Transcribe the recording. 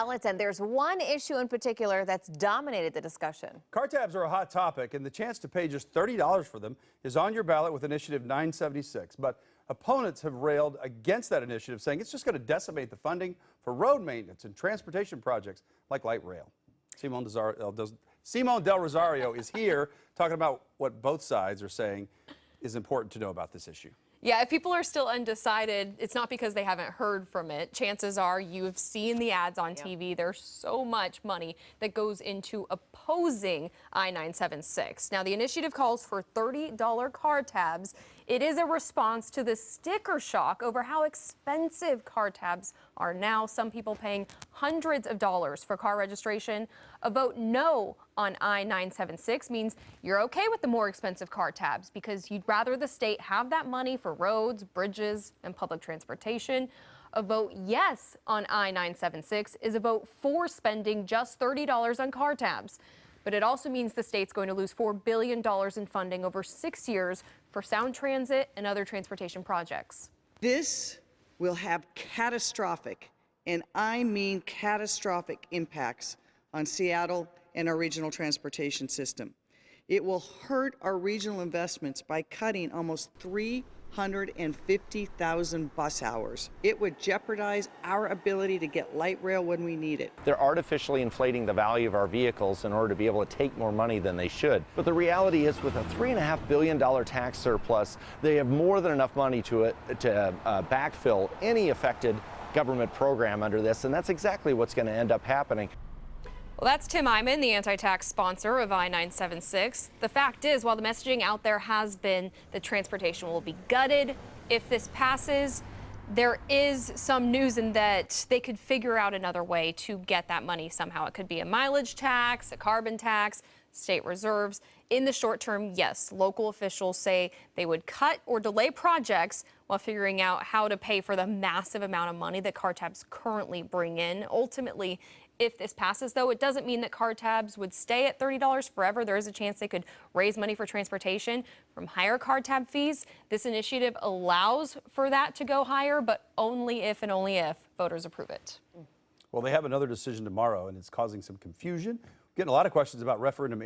ballots, and there's one issue in particular that's dominated the discussion. Car tabs are a hot topic, and the chance to pay just $30 for them is on your ballot with Initiative 976. But opponents have railed against that initiative, saying it's just going to decimate the funding for road maintenance and transportation projects like light rail. Simone Del Rosario is here talking about what both sides are saying is important to know about this issue. Yeah, if people are still undecided, it's not because they haven't heard from it. Chances are you've seen the ads on TV. There's so much money that goes into opposing I-976. Now, the initiative calls for $30 car tabs. It is a response to the sticker shock over how expensive car tabs are now. Some people paying hundreds of dollars for car registration. A vote no on I-976 means you're okay with the more expensive car tabs because you'd rather the state have that money for roads, bridges, and public transportation. A vote yes on I-976 is a vote for spending just $30 on car tabs. But it also means the state's going to lose $4 billion in funding over 6 years for Sound Transit and other transportation projects. This will have catastrophic, and I mean catastrophic, impacts on Seattle and our regional transportation system. It will hurt our regional investments by cutting almost 350,000 bus hours. It would jeopardize our ability to get light rail when we need it. They're artificially inflating the value of our vehicles in order to be able to take more money than they should. But the reality is, with a $3.5 billion tax surplus, they have more than enough money to backfill any affected government program under this, and that's exactly what's going to end up happening. Well, that's Tim Eyman, the anti-tax sponsor of I-976. The fact is, while the messaging out there has been that transportation will be gutted if this passes, there is some news in that they could figure out another way to get that money somehow. It could be a mileage tax, a carbon tax, state reserves. In the short term, yes, local officials say they would cut or delay projects while figuring out how to pay for the massive amount of money that car tabs currently bring in. Ultimately, if this passes, though, it doesn't mean that car tabs would stay at $30 forever. There is a chance they could raise money for transportation from higher car tab fees. This initiative allows for that to go higher, but only if and only if voters approve it. Well, they have another decision tomorrow, and it's causing some confusion. Getting a lot of questions about referendum